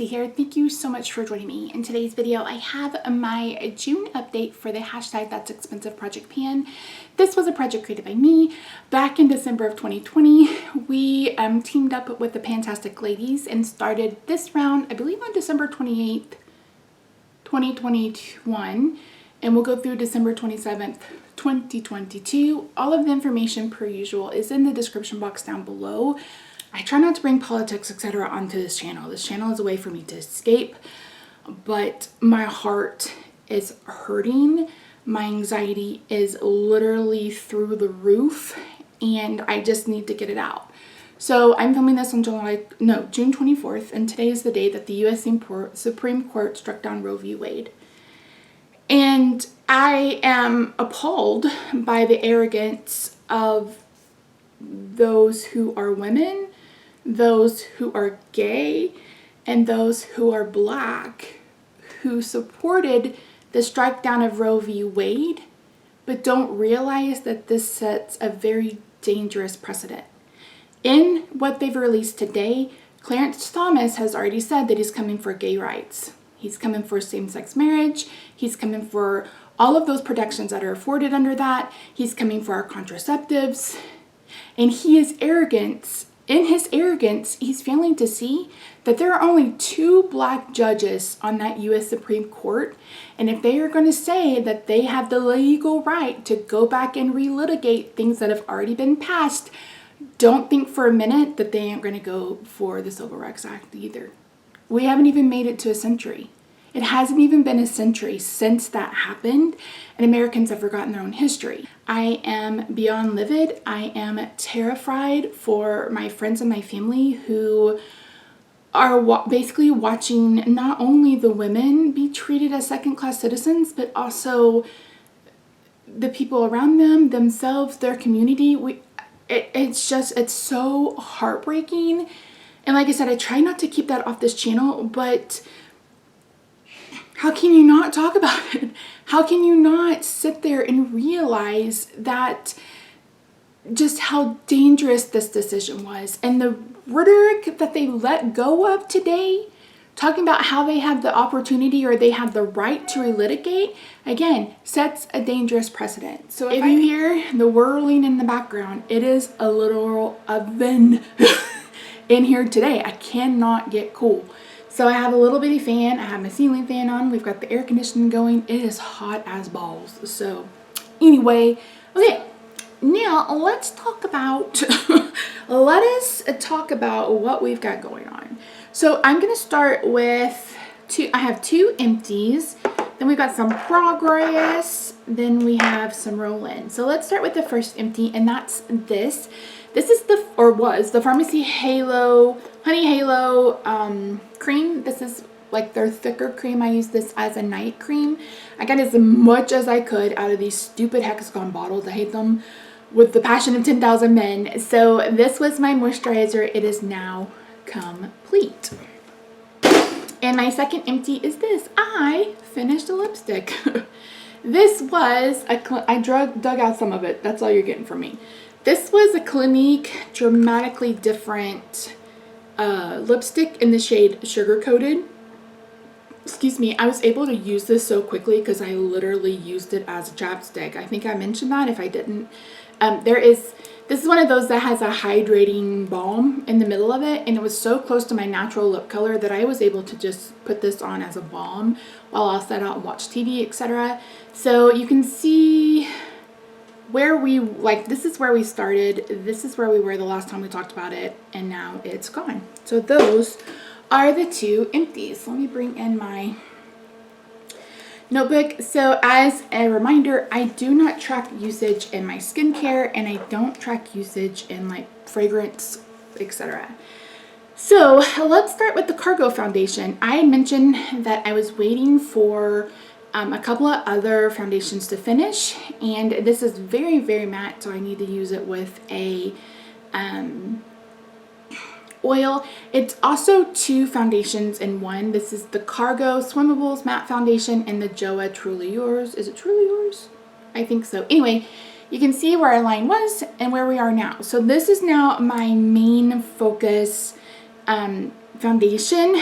here. Thank you so much for joining me. In today's video, I have my June update for the hashtag That's Expensive Project Pan. This was a project created by me back in December of 2020. We teamed up with the Fantastic Ladies and started this round, I believe on December 28th, 2021. And we'll go through December 27th, 2022. All of the information per usual is in the description box down below. I try not to bring politics, etc. onto this channel. This channel is a way for me to escape, but my heart is hurting. My anxiety is literally through the roof, and I just need to get it out. So I'm filming this on June 24th, and today is the day that the U.S. Supreme Court struck down Roe v. Wade. And I am appalled by the arrogance of those who are women, those who are gay, and those who are black, who supported the strike down of Roe v. Wade, but don't realize that this sets a very dangerous precedent. In what they've released today, Clarence Thomas has already said that he's coming for gay rights. He's coming for same-sex marriage. He's coming for all of those protections that are afforded under that. He's coming for our contraceptives. And he is arrogant. In his arrogance, he's failing to see that there are only 2 black judges on that U.S. Supreme Court. And if they are going to say that they have the legal right to go back and relitigate things that have already been passed, don't think for a minute that they aren't going to go for the Civil Rights Act either. We haven't even made it to a century. It hasn't even been a century since that happened, and Americans have forgotten their own history. I am beyond livid. I am terrified for my friends and my family who are basically watching not only the women be treated as second-class citizens, but also the people around them, themselves, their community. It's so heartbreaking. And like I said, I try not to keep that off this channel, but how can you not talk about it? How can you not sit there and realize that just how dangerous this decision was? And the rhetoric that they let go of today, talking about how they have the opportunity or they have the right to relitigate, again, sets a dangerous precedent. So if you hear the whirling in the background, it is a literal oven in here today. I cannot get cool. So I have a little bitty fan. I have my ceiling fan on. We've got the air conditioning going. It is hot as balls. So anyway, okay, now let's talk about, let us talk about what we've got going on. So I'm going to start with I have 2 empties. Then we've got some progress. Then we have some roll-in. So let's start with the first empty, and that's this. This is was the Pharmacy Halo, Honey Halo cream. This is like their thicker cream. I use this as a night cream. I got as much as I could out of these stupid hexagon bottles. I hate them with the passion of 10,000 men. So this was my moisturizer. It is now complete. And my second empty is this. I finished a lipstick. This was I dug out some of it. That's all you're getting from me. This was a Clinique Dramatically Different lipstick in the shade Sugar Coated. Excuse me, I was able to use this so quickly because I literally used it as a chapstick. I think I mentioned that. If I didn't, this is one of those that has a hydrating balm in the middle of it, and it was so close to my natural lip color that I was able to just put this on as a balm while I sat out and watched TV, etc. So you can see where this is where we started. This is where we were the last time we talked about it, and now it's gone. So those are the 2 empties. Let me bring in my notebook. So as a reminder, I do not track usage in my skincare, and I don't track usage in like fragrance, etc. So let's start with the Cargo Foundation. I mentioned that I was waiting for a couple of other foundations to finish, and this is very, very matte, so I need to use it with a oil. It's also 2 foundations in one. This is the Cargo Swimmables Matte Foundation and the Joa Truly Yours. Is it Truly Yours? I think so. Anyway, you can see where our line was and where we are now. So this is now my main focus foundation.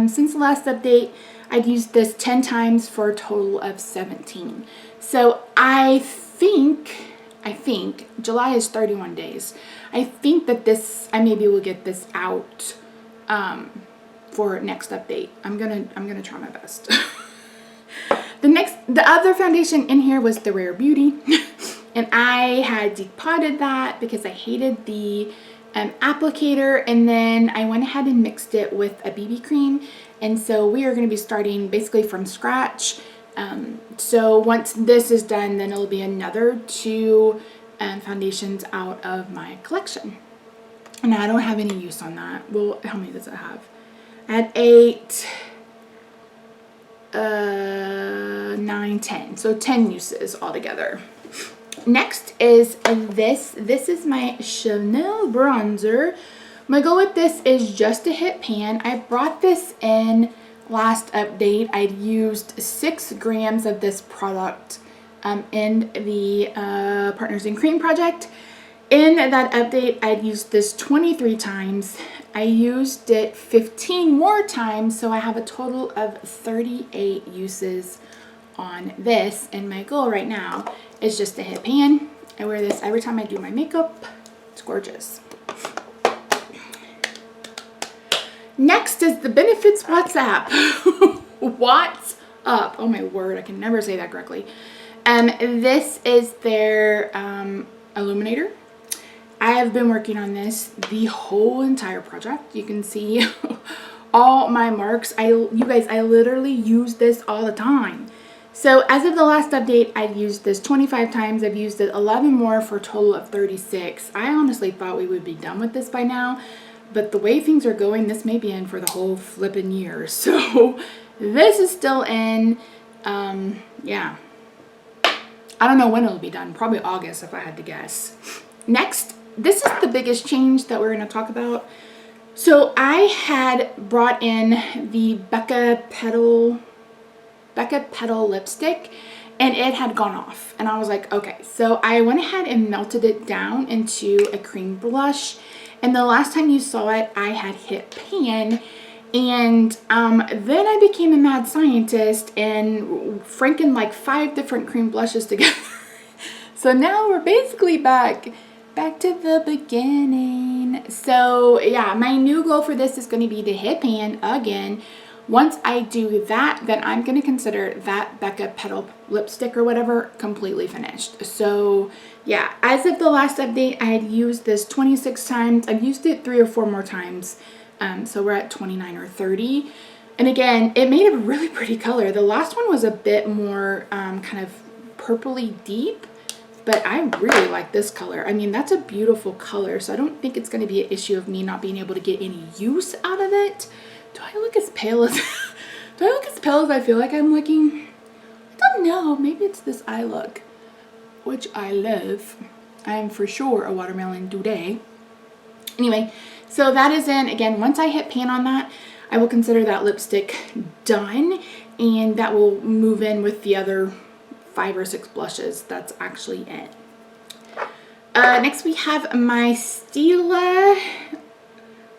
Since the last update, I'd used this 10 times for a total of 17. So I think July is 31 days. I think that this, I maybe will get this out for next update. I'm gonna try my best. The other foundation in here was the Rare Beauty, and I had depotted that because I hated the applicator, and then I went ahead and mixed it with a BB cream, and so we are going to be starting basically from scratch. So once this is done, then it'll be another 2 foundations out of my collection, and I don't have any use on that. Well, how many does it have? I had 8, 9, 10. So 10 uses altogether. Next is this. This is my Chanel bronzer. My goal with this is just to hit pan. I brought this in last update. I'd used 6 grams of this product in the Partners in Cream project. In that update, I'd used this 23 times. I used it 15 more times, so I have a total of 38 uses on this, and my goal right now is just to hit pan. I wear this every time I do my makeup. It's gorgeous. Next is the Benefits WhatsApp. What's up? Oh my word, I can never say that correctly. This is their illuminator. I have been working on this the whole entire project. You can see all my marks. You guys, I literally use this all the time. So as of the last update, I've used this 25 times. I've used it 11 more for a total of 36. I honestly thought we would be done with this by now, but the way things are going, this may be in for the whole flipping year. So this is still in, yeah. I don't know when it'll be done. Probably August if I had to guess. Next, this is the biggest change that we're going to talk about. So I had brought in the Becca Petal lipstick, and it had gone off, and I was like, okay. So I went ahead and melted it down into a cream blush, and the last time you saw it, I had hit pan, and then I became a mad scientist and franken like 5 different cream blushes together. So now we're basically back to the beginning. So yeah, my new goal for this is going to be to hit pan again. Once I do that, then I'm going to consider that Becca Petal lipstick or whatever completely finished. So yeah, as of the last update, I had used this 26 times. I've used it 3 or 4 more times. So we're at 29 or 30. And again, it made a really pretty color. The last one was a bit more kind of purpley deep, but I really like this color. I mean, that's a beautiful color. So I don't think it's going to be an issue of me not being able to get any use out of it. Do I look as pale as I feel like I'm looking? I don't know. Maybe it's this eye look, which I love. I am for sure a watermelon today. Anyway, so that is in. Again, once I hit pan on that, I will consider that lipstick done, and that will move in with the other 5 or 6 blushes. That's actually it. Next we have my Stila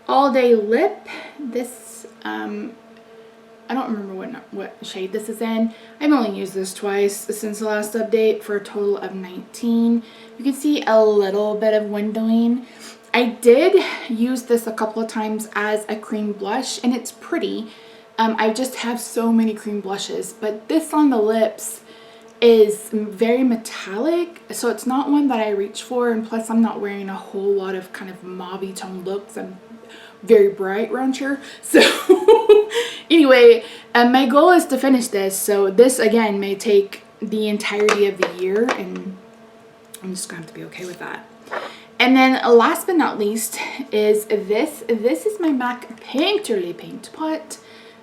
All Day Lip. This I don't remember what shade this is in. I've only used this twice since the last update for a total of 19. You can see a little bit of windowing. I did use this a couple of times as a cream blush, and it's pretty. I just have so many cream blushes, but this on the lips is very metallic, so it's not one that I reach for, and plus I'm not wearing a whole lot of kind of mauve tone looks. I'm very bright around here. So anyway, my goal is to finish this. So this again may take the entirety of the year, and I'm just gonna have to be okay with that. And then last but not least is this. This is my MAC Painterly Paint Pot.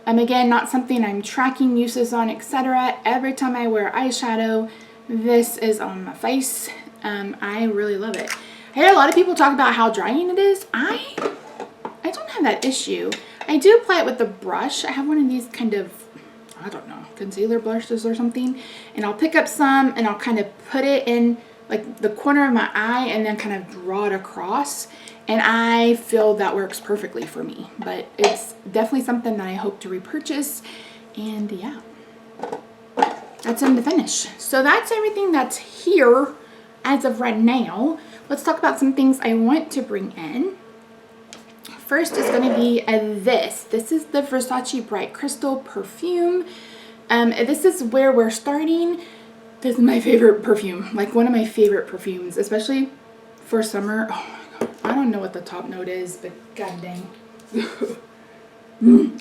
Again, not something I'm tracking uses on, etc. Every time I wear eyeshadow, this is on my face. I really love it. I hear a lot of people talk about how drying it is. I don't have that issue. I do apply it with a brush. I have one of these kind of, I don't know, concealer brushes or something. And I'll pick up some and I'll kind of put it in like the corner of my eye and then kind of draw it across. And I feel that works perfectly for me, but it's definitely something that I hope to repurchase. And yeah, that's in the finish. So that's everything that's here as of right now. Let's talk about some things I want to bring in. First is going to be this. This is the Versace Bright Crystal perfume. This is where we're starting. This is my favorite perfume, like one of my favorite perfumes, especially for summer. Oh my God. I don't know what the top note is, but god dang.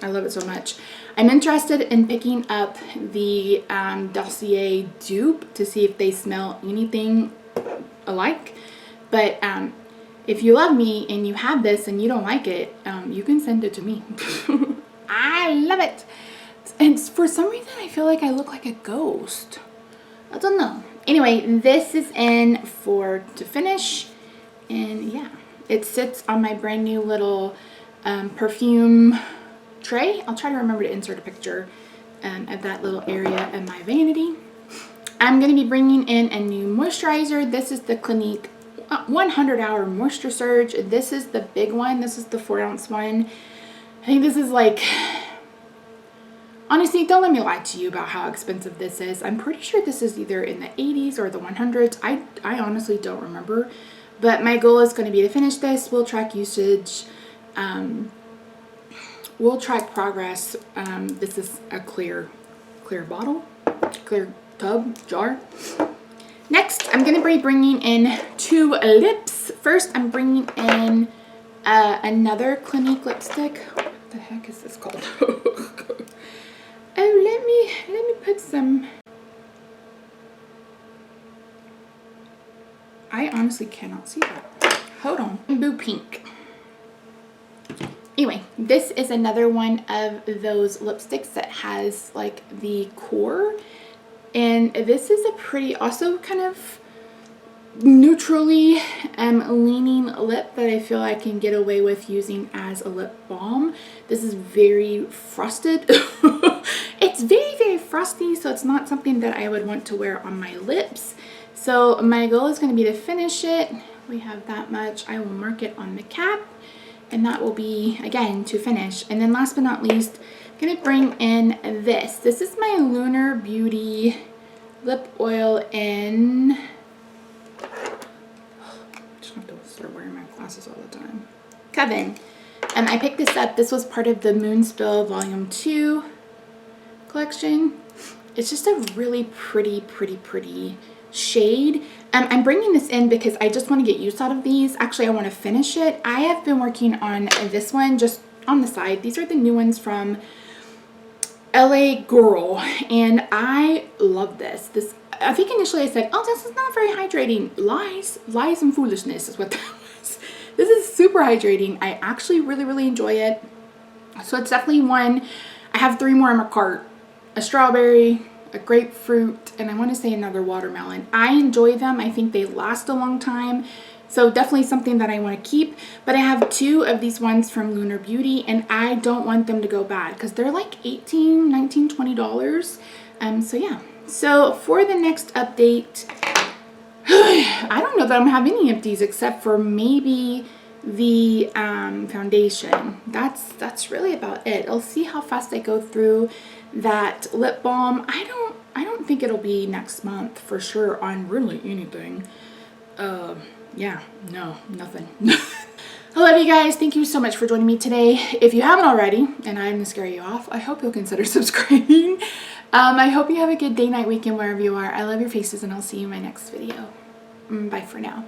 I love it so much. I'm interested in picking up the Dossier dupe to see if they smell anything alike. But if you love me and you have this and you don't like it, you can send it to me. I love it. And for some reason, I feel like I look like a ghost. I don't know. Anyway, this is in for to finish. And yeah, it sits on my brand new little perfume tray. I'll try to remember to insert a picture of that little area in my vanity. I'm going to be bringing in a new moisturizer. This is the Clinique 100 Hour Moisture Surge. This is the big one. This is the 4-ounce one. I think this is like, honestly, don't let me lie to you about how expensive this is. I'm pretty sure this is either in the 80s or the 100s. I honestly don't remember. But my goal is going to be to finish this. We'll track usage. We'll track progress. This is a clear bottle, clear tub, jar. Next, I'm going to be bringing in 2 lips. First, I'm bringing in another Clinique lipstick. What the heck is this called? Oh, let me put some. I honestly cannot see that. Hold on. Boo pink. Anyway, this is another one of those lipsticks that has like the core. And this is a pretty, also kind of neutrally leaning lip that I feel I can get away with using as a lip balm. This is very frosted. It's very, very frosty, so it's not something that I would want to wear on my lips. So my goal is going to be to finish it. We have that much. I will mark it on the cap, and that will be, again, to finish. And then last but not least, I'm going to bring in this. This is my Lunar Beauty lip oil in... I just have to start wearing my glasses all the time. Coven. I picked this up. This was part of the Moonspill Volume 2 collection. It's just a really pretty shade. I'm bringing this in because I just want to get use out of these. Actually, I want to finish it. I have been working on this one just on the side. These are the new ones from LA Girl, and I love this. I think initially I said, oh, this is not very hydrating. Lies and foolishness is what that was. This is super hydrating. I actually really enjoy it. So it's definitely one. I have 3 more in my cart. A strawberry, a grapefruit, and I want to say another watermelon. I enjoy them. I think they last a long time. So definitely something that I want to keep. But I have 2 of these ones from Lunar Beauty, and I don't want them to go bad because they're like $18, $19, $20. So yeah. So for the next update, I don't know that I'm having any empties except for maybe the foundation. That's really about it. I'll see how fast I go through that lip balm. I don't think it'll be next month for sure on really anything. Yeah, no, nothing. I love you guys. Thank you so much for joining me today. If you haven't already, and I'm gonna scare you off, I hope you'll consider subscribing. I hope you have a good day, night, weekend, wherever you are. I love your faces, and I'll see you in my next video. Bye for now.